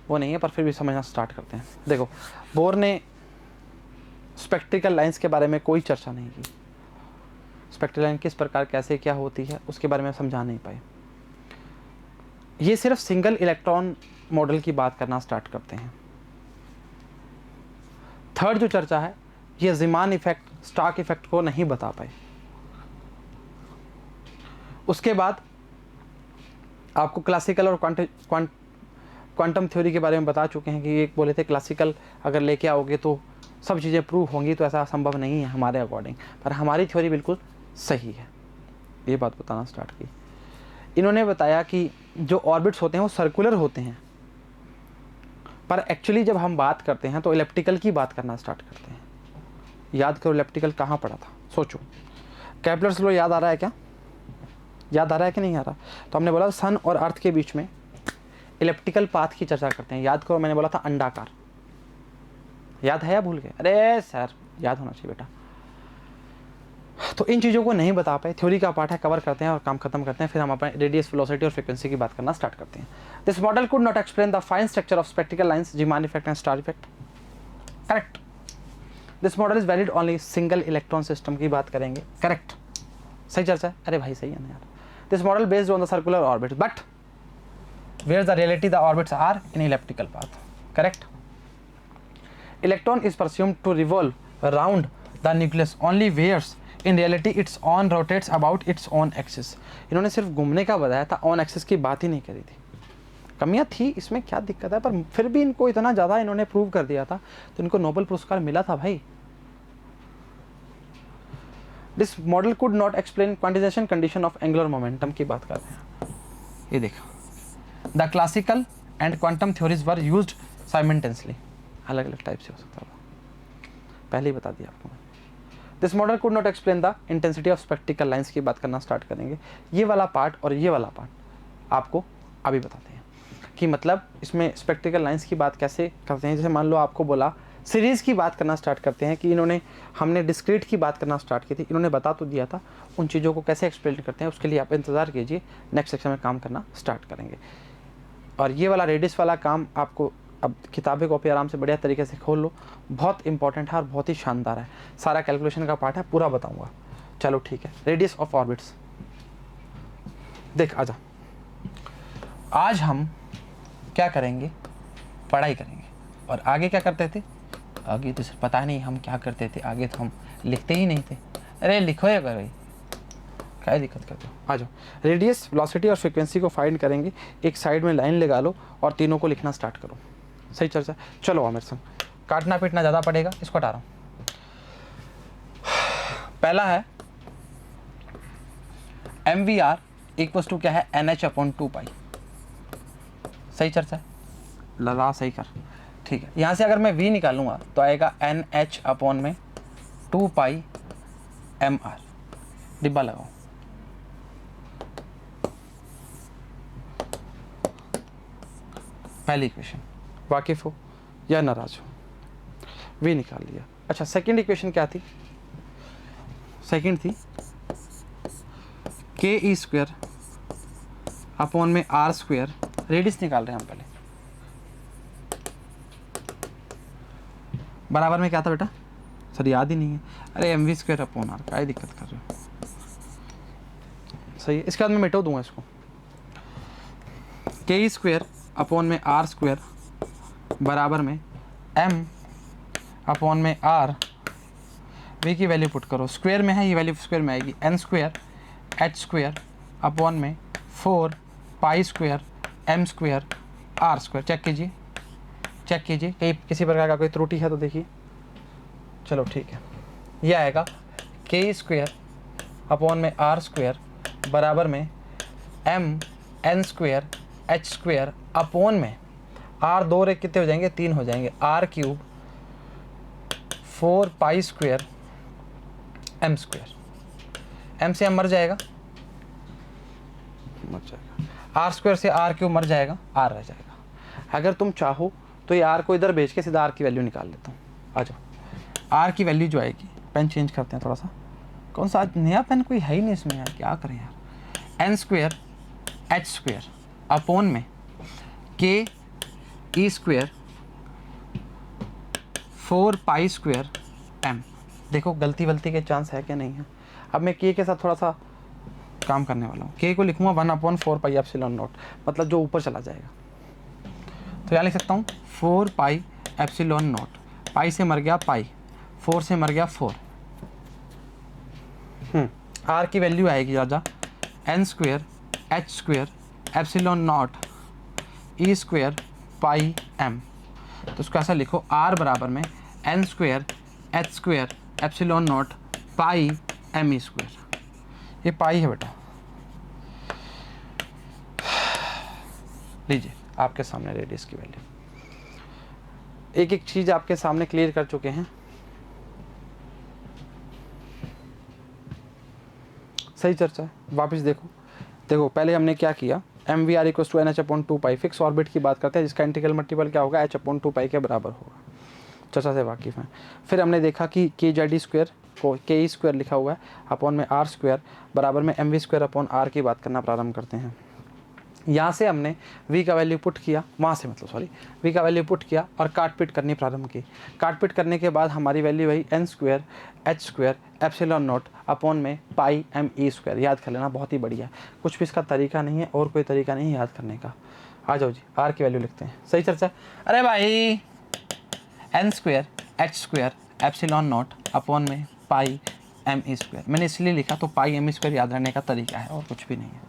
वो नहीं है पर फिर भी समझना स्टार्ट करते हैं। देखो बोर ने स्पेक्ट्रिकल लाइंस के बारे में कोई चर्चा नहीं की, स्पेक्ट्रल लाइन किस प्रकार कैसे क्या होती है उसके बारे में समझा नहीं पाए। ये सिर्फ सिंगल इलेक्ट्रॉन मॉडल की बात करना स्टार्ट करते हैं। थर्ड जो चर्चा है, ये ज़ीमान इफेक्ट, स्टार्क इफेक्ट को नहीं बता पाए। उसके बाद आपको क्लासिकल और क्वांटम थ्योरी के बारे में बता चुके हैं कि एक बोले थे क्लासिकल अगर लेके आओगे तो सब चीज़ें प्रूव होंगी, तो ऐसा संभव नहीं है हमारे अकॉर्डिंग, पर हमारी थ्योरी बिल्कुल सही है, ये बात बताना स्टार्ट की। इन्होंने बताया कि जो ऑर्बिट्स होते हैं वो सर्कुलर होते हैं, पर एक्चुअली जब हम बात करते हैं तो इलेप्टिकल की बात करना स्टार्ट करते हैं। याद करो इलेप्टिकल कहाँ पड़ा था, सोचो। केपलर्स लॉ याद आ रहा है क्या? याद आ रहा है कि नहीं आ रहा? तो हमने बोला सन और अर्थ के बीच में इलेप्टिकल पाथ की चर्चा करते हैं। याद करो, मैंने बोला था अंडाकार। याद है या भूल गए? अरे सर याद होना चाहिए बेटा। तो इन चीज़ों को नहीं बता पाए, थ्योरी का पार्ट है, कवर करते हैं और काम खत्म करते हैं, फिर हम अपने रेडियस, वेलोसिटी और फ्रीक्वेंसी की बात करना स्टार्ट करते हैं। This model could not explain the fine structure of spectral lines, Zeeman effect and Stark effect. Correct. This model is valid only single electron system की बात करेंगे। करेक्ट, सही चर्चा है। अरे भाई सही है ना यार। This model based on the circular orbit, but where the reality the orbits are in elliptical path. Correct. Electron is presumed to revolve around the nucleus only whereas in reality it's on rotates about its own axis. इन्होंने सिर्फ घूमने का बताया था, on axis की बात ही नहीं करी थी। कमियां थी इसमें, क्या दिक्कत है, पर फिर भी इनको इतना ज़्यादा इन्होंने प्रूव कर दिया था तो इनको नोबेल पुरस्कार मिला था भाई। This model could not explain quantization condition of angular momentum की बात कर रहे हैं। ये देखो, the classical and quantum theories were used simultaneously. अलग अलग टाइप से हो सकता था, पहले ही बता दिया आपको। This model could not explain the intensity of spectral lines की बात करना स्टार्ट करेंगे। ये वाला पार्ट और ये वाला पार्ट आपको अभी बताते हैं कि मतलब इसमें स्पेक्ट्रिकल लाइंस की बात कैसे करते हैं। जैसे मान लो आपको बोला सीरीज़ की बात करना स्टार्ट करते हैं कि इन्होंने, हमने डिस्क्रीट की बात करना स्टार्ट की थी, इन्होंने बता तो दिया था, उन चीज़ों को कैसे एक्सप्लेन करते हैं उसके लिए आप इंतज़ार कीजिए, नेक्स्ट सेक्शन में काम करना स्टार्ट करेंगे। और ये वाला रेडियस वाला काम आपको अब किताबें कॉपी आराम से बढ़िया तरीके से खोल लो, बहुत इंपॉर्टेंट है और बहुत ही शानदार है, सारा कैलकुलेशन का पार्ट है, पूरा बताऊँगा। चलो ठीक है, रेडियस ऑफ ऑर्बिट्स देख आजा। आज हम क्या करेंगे, पढ़ाई करेंगे। और आगे क्या करते थे, आगे तो सिर्फ पता नहीं हम क्या करते थे, आगे तो हम लिखते ही नहीं थे। अरे लिखो या भाई, क्या दिक्कत करते हो, आ जाओ। रेडियस, वेलोसिटी और फ्रीक्वेंसी को फाइंड करेंगे, एक साइड में लाइन लगा लो और तीनों को लिखना स्टार्ट करो। सही चर्चा, चलो आओ मेरे संग, काटना पीटना ज़्यादा पड़ेगा, इसको हटा रहा हूँ। पहला है MVR इक्वल्स टू क्या है, NH/2π। सही चर्चा है, लगा सही कर, ठीक है। यहाँ से अगर मैं V निकालूंगा तो आएगा NH/2πmr। डिब्बा लगाओ। पहली इक्वेशन वाकिफ हो या नाराज हो, V निकाल लिया। अच्छा सेकंड इक्वेशन क्या थी, सेकंड थी ke² अपॉन में r², रेडियस निकाल रहे हैं हम पहले, बराबर में क्या था बेटा, सर याद ही नहीं है, अरे mv² अपॉन r, क्या दिक्कत कर रहे हो। सही है, इसके बाद मैं मिटा दूंगा इसको, ke² अपॉन में r² बराबर में m अपॉन में r, v की वैल्यू पुट करो, स्क्वायर में है ये वैल्यू स्क्वायर में आएगी, n² h² अपॉन में 4π² m² r²। चेक कीजिए, चेक कीजिए, कहीं किसी प्रकार का कोई त्रुटि है तो देखिए। चलो ठीक है, ये आएगा k² अपॉन में r² बराबर में m n² h² अपॉन में r, दो रे कितने हो जाएंगे, 3 हो जाएंगे, r³ 4π² m²। m से m मर जाएगा, r² से r³ मर जाएगा, r रह जाएगा। अगर तुम चाहो तो ये r को इधर भेज के सीधा r की वैल्यू निकाल लेता हूँ। आ जाओ, r की वैल्यू जो आएगी, पेन चेंज करते हैं थोड़ा सा, कौन सा आज नया पेन कोई है ही नहीं इसमें यार, क्या करें यार। n² h² अपॉन में ke² 4π² m। देखो गलती वलती के चांस है क्या, नहीं है। अब मैं k के साथ थोड़ा सा काम करने वाला हूँ, k को लिखूंगा 1/4πε0, मतलब जो ऊपर चला जाएगा, तो यहाँ लिख सकता हूँ 4πε0, पाई से मर गया पाई, 4 से मर गया 4। r की वैल्यू आएगी राजा n² h² ε0 e² πm। तो उसको ऐसा लिखो, r बराबर में n² h² ε0 πm²। ये पाई है बेटा, लीजिए आपके सामने रेडियस की वैल्यू, एक एक चीज आपके सामने क्लियर कर चुके हैं। सही चर्चा है, वापस देखो, देखो पहले हमने क्या किया, MVR equals to NH/2π, fix orbit की बात करते हैं जिसका इंटीग्रल मल्टीपल क्या होगा, h/2π के बराबर होगा, चर्चा से वाकिफ हैं। फिर हमने देखा कि kz² को ke² लिखा हुआ है अपॉन में r² बराबर में mv² अपॉन r की बात करना प्रारंभ करते हैं। यहाँ से हमने v का वैल्यू पुट किया, वहाँ से मतलब सॉरी v का वैल्यू पुट किया और काट पीट करनी प्रारंभ की। काट पीट करने के बाद हमारी वैल्यू वही n² h² ε0 अपॉन में πme²। याद कर लेना, बहुत ही बढ़िया, कुछ भी इसका तरीका नहीं है और कोई तरीका नहीं है याद करने का। आ जाओ जी, r की वैल्यू लिखते हैं। सही चर्चा, अरे भाई n² h² ε0 अपॉन में πme², मैंने इसलिए लिखा तो πme² याद रहने का तरीका है और कुछ भी नहीं है।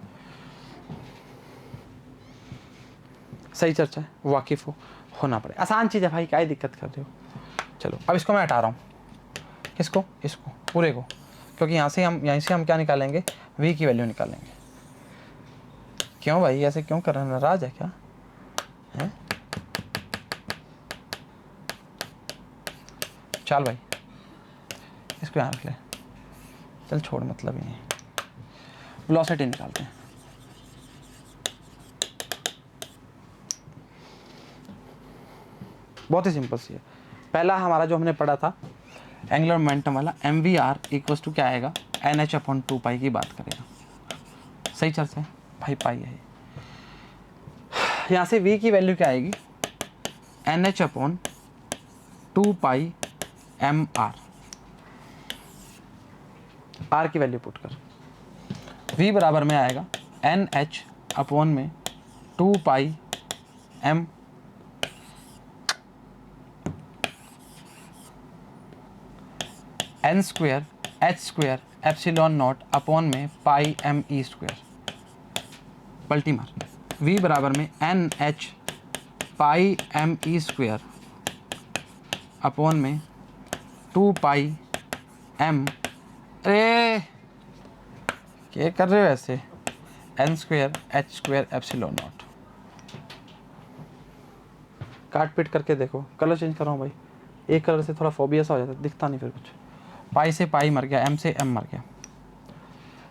सही चर्चा है, वाकिफ होना पड़े, आसान चीज़ है भाई, क्या दिक्कत कर रहे हो। चलो अब इसको मैं हटा रहा हूँ, किसको, इसको पूरे को, क्योंकि यहाँ से हम क्या निकालेंगे, v की वैल्यू निकालेंगे। क्यों भाई ऐसे क्यों कर रहे हैं, नाराज है क्या है? चल भाई इसको यहाँ रख ले, चल छोड़, मतलब ही नहीं। वेलोसिटी निकालते हैं। बहुत ही सिंपल सी है। पहला हमारा जो हमने पढ़ा था एंगुलर मोमेंटम वाला, M V R equals to क्या आएगा, एन एच अपॉन 2 पाई की बात करेगा। सही चर्चा है भाई, पाई है। यहाँ से v की वैल्यू क्या आएगी, N H upon 2 pi M R, R की वैल्यू पुट कर, v बराबर में आएगा एन एच अपॉन में 2 pi M N square H square epsilon naught upon में पाई एम ई स्क्वेयर, पलटी मार, v बराबर में एन एच पाई एम ई स्क्वेयर अपॉन में 2 पाई एम, अरे क्या कर रहे हो ऐसे, N square H square epsilon naught. काट पीट करके देखो, कलर चेंज कर रहा हूँ भाई, एक कलर से थोड़ा फोबिया सा हो जाता है, दिखता नहीं फिर कुछ। पाई से पाई मर गया, एम से एम मर गया,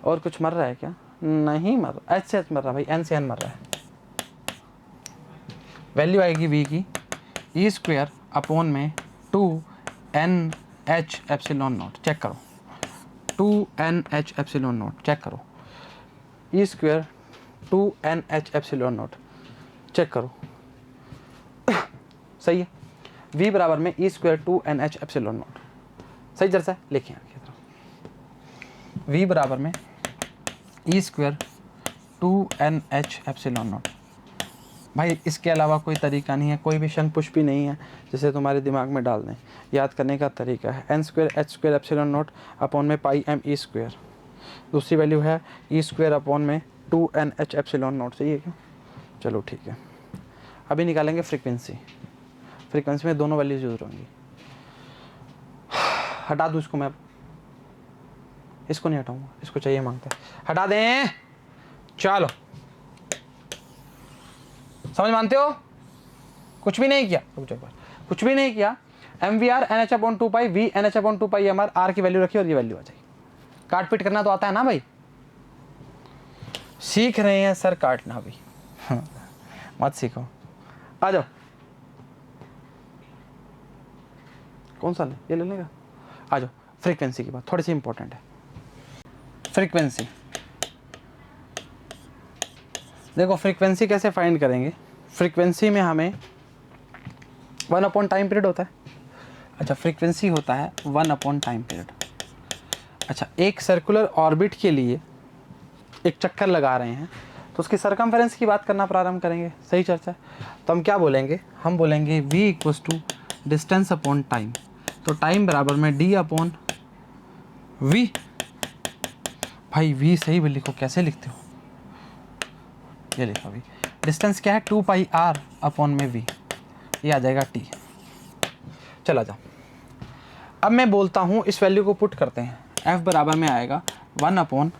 और कुछ मर रहा है क्या, नहीं मर रहा, एच से एच मर रहा भाई, एन से एन मर रहा है। वैल्यू आएगी वी की ई स्क्वेयर अपॉन में 2 N H epsilon naught, check करो, 2 N H epsilon naught, check करो, E square 2 N H epsilon naught, check करो। सही है, v बराबर में E square 2 N H epsilon naught, सही चर्चा है। लिखिए आगे तरफ, v बराबर में E square 2 N H epsilon naught. भाई इसके अलावा कोई तरीका नहीं है, कोई भी शंख पुष्प भी नहीं है जिसे तुम्हारे दिमाग में डाल दें। याद करने का तरीका है N square H square epsilon naught upon में पाई एम ई स्क्वेयर, दूसरी वैल्यू है ई स्क्वेयर अपॉन में 2 एन एच एप्सिलॉन नॉट। सही है क्या, चलो ठीक है। अभी निकालेंगे फ्रीक्वेंसी, फ्रीक्वेंसी में दोनों वैल्यूज यूज होंगी। हटा दूँ इसको मैं, इसको नहीं हटाऊंगा, इसको चाहिए मांगता है, हटा दें। चलो समझ मानते हो, कुछ भी नहीं किया, कुछ भी नहीं किया, M V R N H upon 2 pi, V N H upon 2 pi M R, R की वैल्यू रखी और ये वैल्यू आ जाएगी। काट पीट करना तो आता है ना भाई, सीख रहे हैं सर काटना भी। मत सीखो, आ जाओ। कौन सा ले, ये ले लेगा, आ जाओ। फ्रीक्वेंसी की बात थोड़ी सी इंपॉर्टेंट है। फ्रीक्वेंसी देखो, फ्रीक्वेंसी कैसे फाइंड करेंगे, फ्रीक्वेंसी में हमें 1 अपॉन टाइम पीरियड होता है। अच्छा, फ्रीक्वेंसी होता है 1 अपॉन टाइम पीरियड। अच्छा, एक सर्कुलर ऑर्बिट के लिए एक चक्कर लगा रहे हैं तो उसकी सरकमफेरेंस की बात करना प्रारंभ करेंगे। सही चर्चा है। तो हम क्या बोलेंगे, हम बोलेंगे v equals to distance upon time. तो टाइम बराबर में d अपॉन v। भाई v सही भी लिखो, कैसे लिखते हो, ये लिखा v। डिस्टेंस क्या है, 2 पाई r अपॉन में v, ये आ जाएगा t। चला जाओ, अब मैं बोलता हूँ इस वैल्यू को पुट करते हैं, f बराबर में आएगा 1 अपॉन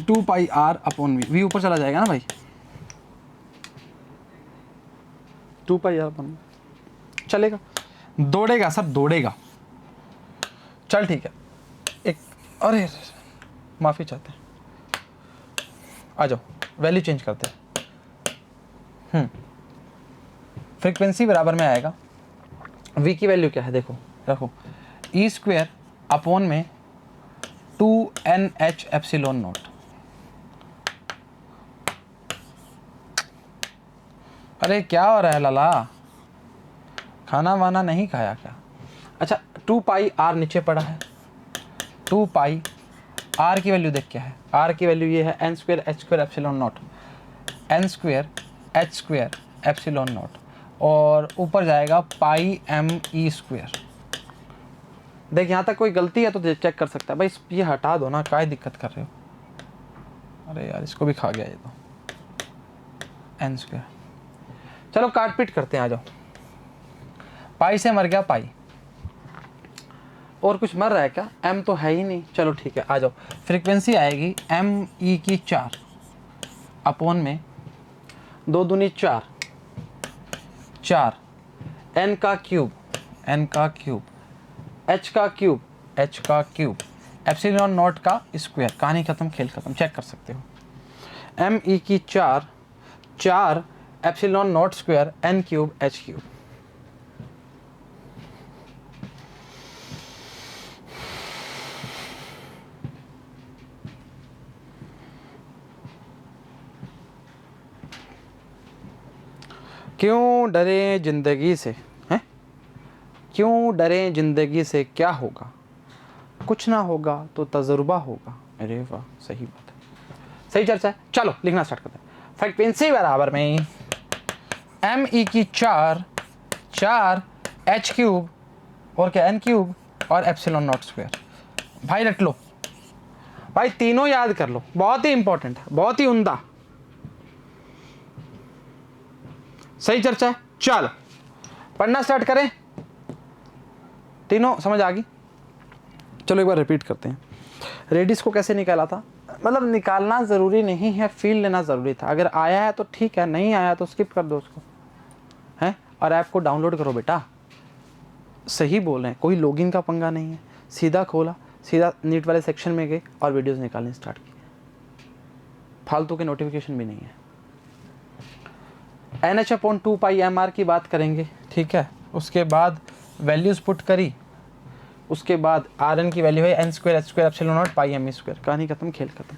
2 पाई r अपॉन v। v ऊपर चला जाएगा ना भाई, 2 पाई r अपॉन, चलेगा, दौड़ेगा सर, दौड़ेगा। चल ठीक है, एक, अरे माफ़ी चाहते हैं, आ जाओ वैल्यू चेंज करते हैं। फ्रीक्वेंसी बराबर में आएगा, v की वैल्यू क्या है देखो, रखो, ई स्क्वेयर अपॉन में 2 एन एच एप्सिलॉन नॉट। अरे क्या हो रहा है लाला, खाना वाना नहीं खाया क्या? अच्छा, 2 पाई आर नीचे पड़ा है, 2 पाई आर की वैल्यू देख क्या है, आर की वैल्यू ये है N square H square epsilon naught, N square H square epsilon naught, और ऊपर जाएगा पाई एम ई स्क्वेयर। देख यहाँ तक कोई गलती है तो चेक कर सकता है भाई, ये हटा दो ना, क्या दिक्कत कर रहे हो। अरे यार इसको भी खा गया ये तो, एन स्क्वेयर। चलो काट पीट करते हैं, आ जाओ। पाई से मर गया पाई, और कुछ मर रहा है क्या, m तो है ही नहीं। चलो ठीक है, आ जाओ। फ्रीक्वेंसी आएगी m e की 4 अपॉन में 2 दूनी 4, 4 n का क्यूब एच का क्यूब एप्सिलॉन नॉट का स्क्वायर, कहानी खत्म, खेल खत्म, चेक कर सकते हो। एम ई की 4 epsilon naught square N cube H cube. क्यों डरे जिंदगी से, हैं? क्यों डरे जिंदगी से, क्या होगा, कुछ ना होगा तो तजुर्बा होगा। अरे वाह, सही बात है, सही चर्चा है। चलो लिखना स्टार्ट करते हैं। फ्रीक्वेंसी बराबर में एम ई की 4 एच क्यूब और क्या एन क्यूब और एप्सिलॉन नॉट स्क्वायर। भाई रट लो भाई, तीनों याद कर लो, बहुत ही इंपॉर्टेंट है, बहुत ही उम्दा, सही चर्चा है। चलो पढ़ना स्टार्ट करें, तीनों समझ आ गई। चलो एक बार रिपीट करते हैं। रेडियस को कैसे निकाला था, मतलब निकालना ज़रूरी नहीं है, फील लेना ज़रूरी था। अगर आया है तो ठीक है, नहीं आया तो स्किप कर दो उसको, हैं। और ऐप को डाउनलोड करो बेटा, सही बोल रहे हैं, कोई लॉगिन का पंगा नहीं है। सीधा खोला, सीधा नीट वाले सेक्शन में गए और वीडियोस निकालनी स्टार्ट की, फालतू के नोटिफिकेशन भी नहीं है। NH/2πmr की बात करेंगे, ठीक है। उसके बाद वैल्यूज़ पुट करी, उसके बाद Rn की वैल्यू है n² epsilon naught pi m square, कहानी खत्म, खेल खत्म।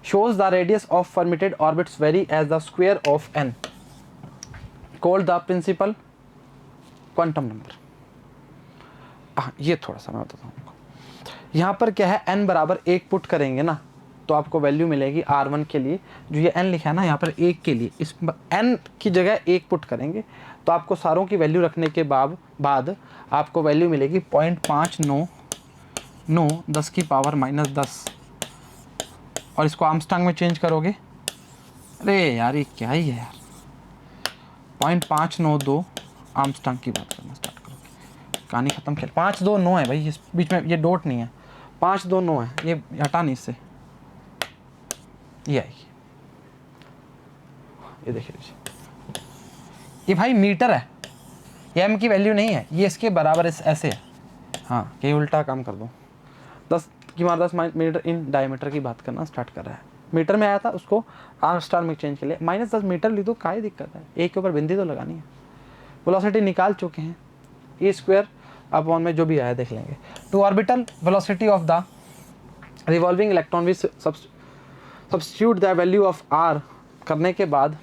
Shows the radius of permitted orbits varies as the square of n, called the principal quantum number. ये थोड़ा सा मैं बताता हूँ आपको। यहाँ पर क्या है, n बराबर 1 पुट करेंगे ना तो आपको वैल्यू मिलेगी R1 के लिए, जो ये n लिखा है ना यहाँ पर 1 के लिए, इस n की जगह 1 पुट करेंगे तो आपको सारों की वैल्यू रखने के बाद आपको वैल्यू मिलेगी 0.599 10 की पावर -10, और इसको आर्मस्ट्रांग में चेंज करोगे, अरे यार ये क्या ही है यार, 0.592 आर्मस्ट्रांग की बात करना स्टार्ट करोगे, कहानी खत्म, खेल। 529 है भाई, इस बीच में ये डॉट नहीं है, 529 है, ये हटा नहीं इससे, ये आएगी, ये देखिए, ये भाई मीटर है, ये एम की वैल्यू नहीं है, ये इसके बराबर ऐसे है। हाँ, कहीं उल्टा काम कर दो, 10 की मार 10 मीटर इन डायमीटर की बात करना स्टार्ट कर रहा है। मीटर में आया था, उसको आर्मस्ट्रांग में चेंज कर लिया, -10 मीटर ली तो काय दिक्कत है, एक के ऊपर बिंदी तो लगानी है। वेलोसिटी निकाल चुके हैं, E² अपॉन में जो भी आया देख लेंगे। To orbital velocity of the revolving electron which substitute the value of R करने के बाद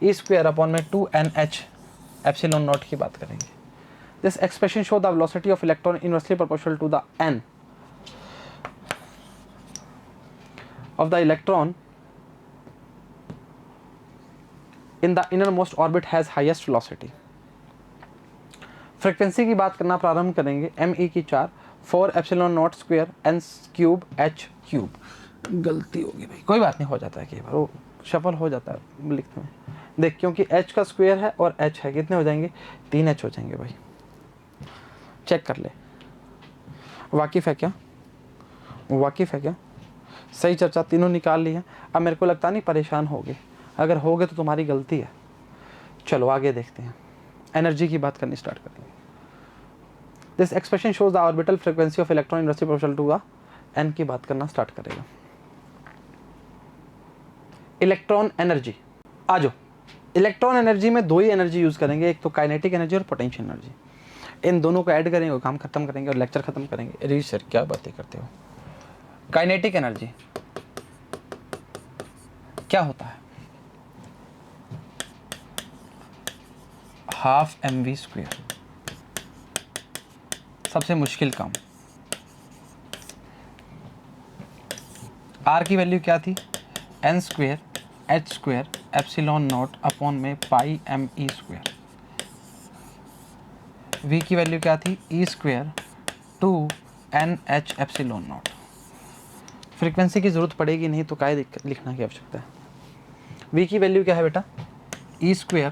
E² अपॉन में 2NH एप्सिलॉन नॉट की बात करेंगे। This expression show the velocity of electron inversely proportional to the n of the electron in the innermost orbit has highest velocity। Frequency की बात करना प्रारंभ करेंगे। एम ई की 4 epsilon naught square n cube h cube, गलती होगी भाई, कोई बात नहीं, हो जाता है कई बार, वो शफल हो जाता है लिखने में। देख, क्योंकि h का स्क्वायर है और h है, कितने हो जाएंगे, 3h हो जाएंगे भाई, चेक कर ले। वाकिफ़ है क्या, वाकिफ़ है क्या, सही चर्चा, तीनों निकाल ली है। अब मेरे को लगता नहीं परेशान होगे, अगर होगे तो तुम्हारी गलती है। चलो आगे देखते हैं, एनर्जी की बात करनी स्टार्ट करेंगे। This expression shows the orbital frequency of electron inversely proportional to the n की बात करना स्टार्ट करेगा। इलेक्ट्रॉन एनर्जी, आ जाओ। इलेक्ट्रॉन एनर्जी में दो ही एनर्जी यूज करेंगे, एक तो काइनेटिक एनर्जी और पोटेंशियल एनर्जी। इन दोनों को ऐड करेंगे और काम खत्म करेंगे और लेक्चर खत्म करेंगे। अरे सर क्या बातें करते हो। काइनेटिक एनर्जी क्या होता है, 12 mv², सबसे मुश्किल काम। R की वैल्यू क्या थी, n² h² epsilon naught upon में पाई me²। V की वैल्यू क्या थी, E² 2NH epsilon not. Frequency की ज़रूरत पड़ेगी नहीं तो काय लिखना की आवश्यकता है। V की वैल्यू क्या है बेटा, E²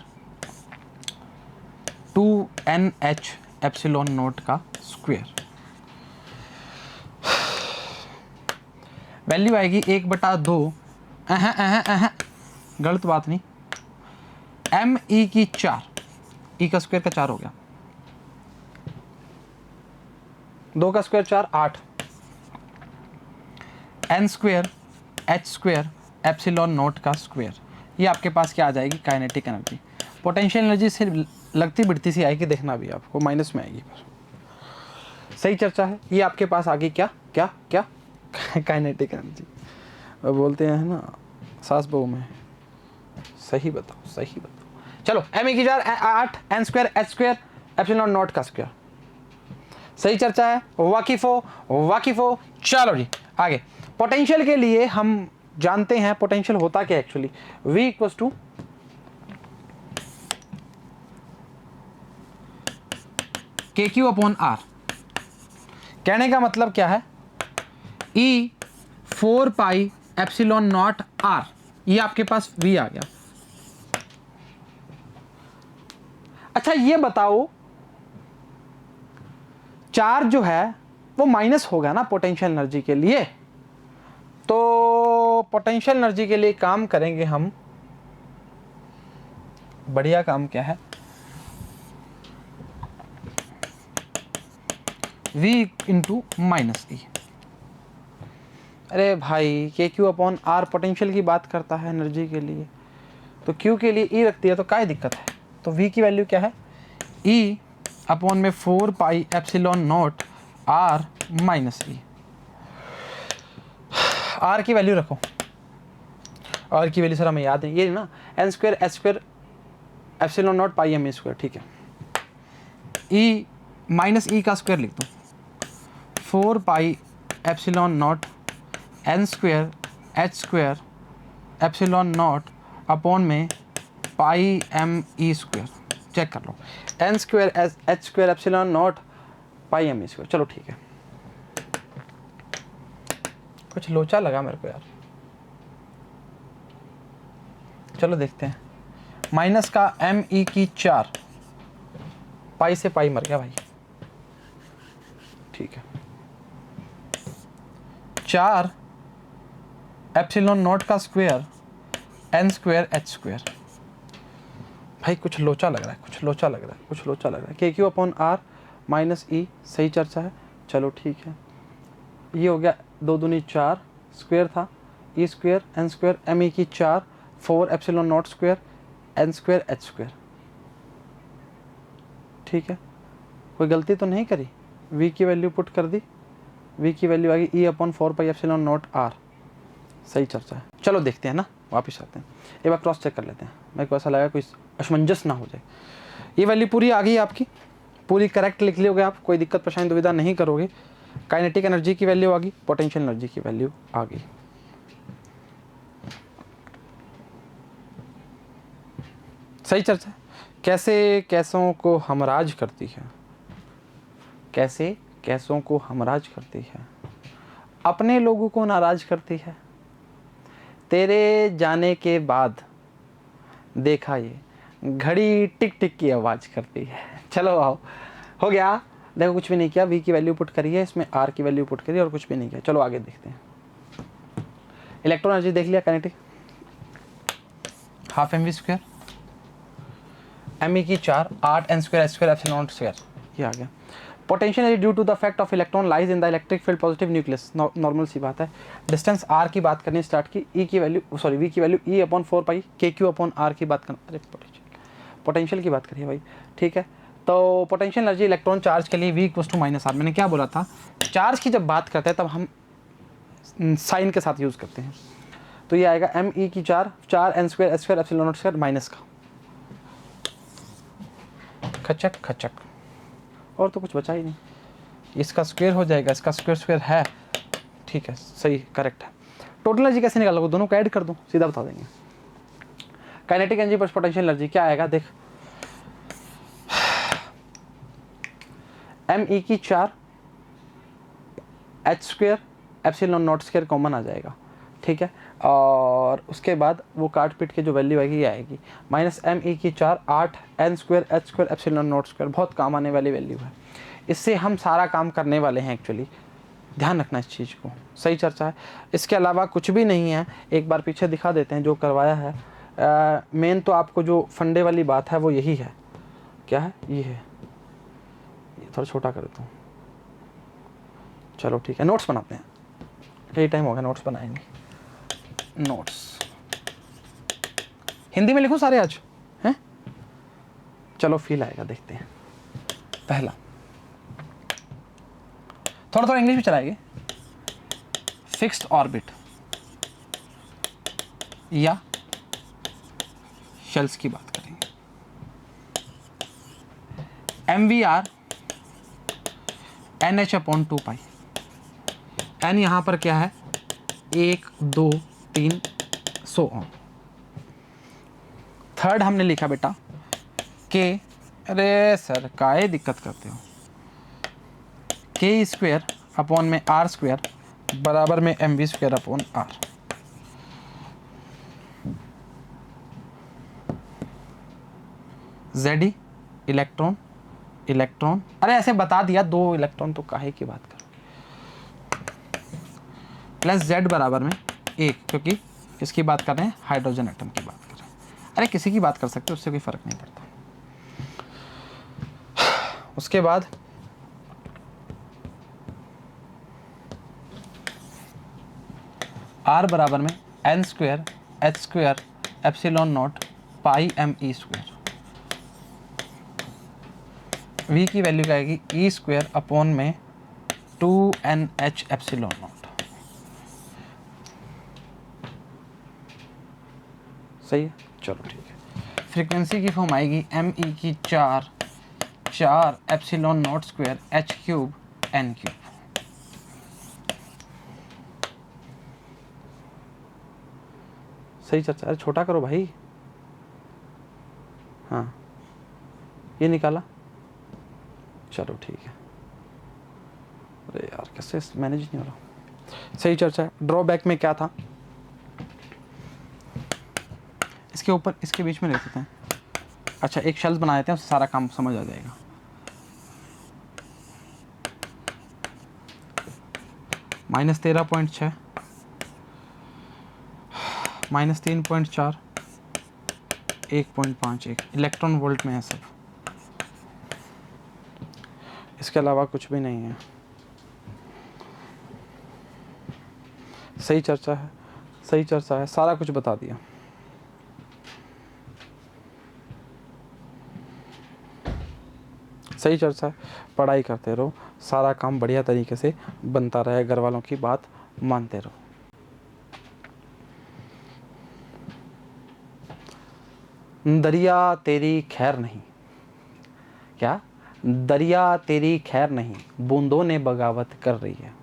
2NH एप्सिलॉन नॉट का स्क्वायर। वैल्यू आएगी 1/2, गलत बात नहीं, ME की 4, E का स्क्वायर का 4 हो गया, 2 का square 4, 8 n square h square epsilon naught का स्क्वायर। ये आपके पास क्या आ जाएगी, काइनेटिक एनर्जी। पोटेंशियल एनर्जी से लगती बिड़ती सी आएगी, देखना भी आपको माइनस में आएगी पर। सही चर्चा है। ये आपके पास आ गई क्या क्या क्या काइनेटिक एनर्जी। वो बोलते हैं ना सास बहू में, सही बताओ सही बताओ। चलो m की 4 8 n square h square epsilon naught का स्क्वायर। सही चर्चा है, वाकिफ हो। चलो जी आगे। पोटेंशियल के लिए हम जानते हैं पोटेंशियल होता क्या actually, v equals to K Q upon R. कहने का मतलब क्या है, E 4 pi epsilon naught R, ये आपके पास v आ गया। अच्छा ये बताओ, चार्ज जो है वो माइनस होगा ना पोटेंशियल एनर्जी के लिए, तो पोटेंशियल एनर्जी के लिए काम करेंगे हम, बढ़िया काम क्या है, v इंटू माइनस ई। अरे भाई के क्यू अपॉन आर पोटेंशियल की बात करता है एनर्जी के लिए, तो क्यू के लिए ई रखती है, तो क्या दिक्कत है। तो v की वैल्यू क्या है, ई अपॉन में 4 pi epsilon naught R minus E. R की वैल्यू रखो, आर की वैल्यू सर हमें याद है, ये ना N square H square epsilon naught pi M E square, ठीक है। ई माइनस ई का स्क्वायर लिख दो, 4 pi epsilon naught N square H square epsilon naught upon में pi M E square. Check कर लो, N square H square epsilon naught pi M E square. चलो ठीक है, कुछ लोचा लगा मेरे को यार, चलो देखते हैं। माइनस का एम ई की 4, पाई से पाई मर गया भाई, ठीक है। 4 एप्सिलॉन नॉट का square N square H square. भाई कुछ लोचा लग रहा है, कुछ लोचा लग रहा है। के क्यू अपॉन आर माइनस ई, सही चर्चा है। चलो ठीक है, ये हो गया 2 दूनी 4, स्क्वायर था E square N square M E की 4, 4 epsilon naught square N square H square, ठीक है। कोई गलती तो नहीं करी, v की वैल्यू पुट कर दी, v की वैल्यू आ गई E upon 4 pi epsilon naught R. सही चर्चा है। चलो देखते हैं ना, वापस आते हैं, एक बार क्रॉस चेक कर लेते हैं। मेरे को ऐसा लगा कोई असमंजस ना हो जाए। ये वैल्यू पूरी आ गई आपकी, पूरी करेक्ट लिख लोगे आप, कोई दिक्कत परेशानी दुविधा नहीं करोगे। काइनेटिक एनर्जी की वैल्यू आ गई, पोटेंशियल एनर्जी की वैल्यू आ गई। सही चर्चा है। कैसे कैसों को हमराज करती है, कैसे कैसों को हमराज करती है, अपने लोगों को नाराज करती है। तेरे जाने के बाद देखा ये घड़ी टिक टिक की आवाज़ करती है। चलो आओ, हो गया। देखो कुछ भी नहीं किया, v की वैल्यू पुट करी है, इसमें r की वैल्यू पुट करी और कुछ भी नहीं किया। चलो आगे देखते हैं। इलेक्ट्रॉन एनर्जी देख लिया, kinetic half M V square M E की 4 8 N square H square epsilon naught square, ये आ गया। Potential energy due to the effect of electron lies in the electric field positive nucleus. Normal सी बात है। Distance r की बात करनी स्टार्ट की, e की वैल्यू सॉरी v की वैल्यू e अपॉन 4 पाई के क्यू अपॉन r की बात करना, अरे पोटेंशियल की बात करिए भाई, ठीक है। तो पोटेंशियल एनर्जी इलेक्ट्रॉन चार्ज के लिए v equals to minus R. मैंने क्या बोला था, चार्ज की जब बात करते हैं तब हम साइन के साथ यूज़ करते हैं। तो ये आएगा एम ई की 4 N square H square epsilon naught square minus का खचक खचक, और तो कुछ बचा ही नहीं। इसका स्क्वायर हो जाएगा, इसका स्क्वायर है, ठीक है, सही करेक्ट है। टोटल एनर्जी कैसे निकालोगे, दोनों को ऐड कर दो, सीधा बता देंगे। Kinetic energy plus potential energy क्या आएगा, देख एम ई की 4 H square epsilon naught square common आ जाएगा, ठीक है। और उसके बाद वो काट पीट के जो वैल्यू आएगी ये आएगी माइनस एम ई की 4 8 N square H square epsilon naught square. बहुत काम आने वाली वैल्यू है, इससे हम सारा काम करने वाले हैं एक्चुअली, ध्यान रखना इस चीज़ को। सही चर्चा है। इसके अलावा कुछ भी नहीं है, एक बार पीछे दिखा देते हैं जो करवाया है। मेन तो आपको जो फंडे वाली बात है वो यही है, क्या है, ये है, ये थोड़ा छोटा कर देता हूँ, चलो ठीक है, नोट्स बनाते हैं, कई टाइम हो गया नोट्स बनाएंगे। नोट्स हिंदी में लिखूं सारे आज हैं? चलो फील आएगा, देखते हैं। पहला थोड़ा थोड़ा इंग्लिश में चलाएंगे। फिक्स्ड ऑर्बिट या शेल्स की बात करेंगे। MVR NH/2 n यहां पर क्या है, 1 2 3 सो ऑन। थर्ड हमने लिखा बेटा के, अरे सर काहे दिक्कत करते हो, k² बराबर में mv²/r। Ze इलेक्ट्रॉन, इलेक्ट्रॉन, अरे ऐसे बता दिया, 2 इलेक्ट्रॉन तो काहे की बात करो, प्लस Z बराबर में 1, क्योंकि किसकी बात कर रहे हैं, हाइड्रोजन एटम की बात कर रहे हैं। अरे किसी की बात कर सकते हो, उससे कोई फर्क नहीं पड़ता। उसके बाद R बराबर में n² h² ε0 πme²। V की वैल्यू क्या आएगी, e² 2NH ε0। सही है, चलो ठीक है। फ्रीक्वेंसी की फॉर्म आएगी me⁴ ε0² h³ n³। सही चर्चा, अरे छोटा करो भाई। हाँ ये निकाला, चलो ठीक है। अरे यार कैसे मैनेज नहीं हो रहा। सही चर्चा है। ड्रॉबैक में क्या था, इसके ऊपर इसके बीच में लिख देते हैं। अच्छा एक शेल्स बना देते हैं, उससे सारा काम समझ आ जाएगा। -13.6 -3.4 1.51 इलेक्ट्रॉन वोल्ट में है सब, इसके अलावा कुछ भी नहीं है। सही चर्चा है, सही चर्चा है, सारा कुछ बता दिया। सही चर्चा है, पढ़ाई करते रहो, सारा काम बढ़िया तरीके से बनता रहे, घर वालों की बात मानते रहो। दरिया तेरी खैर नहीं, क्या, दरिया तेरी खैर नहीं, बूंदों ने बगावत कर रही है।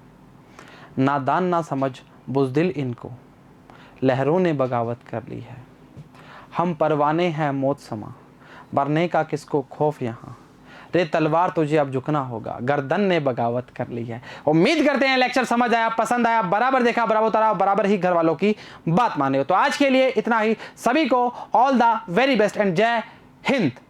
नादान ना समझ बुज़दिल इनको, लहरों ने बगावत कर ली है। हम परवाने हैं मौत समा, मरने का किसको खौफ यहाँ। रे तलवार तुझे अब झुकना होगा, गर्दन ने बगावत कर ली है। उम्मीद करते हैं लेक्चर समझ आया, पसंद आया, बराबर देखा, बराबर उतारा, बराबर ही घर वालों की बात माने हो। तो आज के लिए इतना ही, सभी को all the very best and जय हिंद।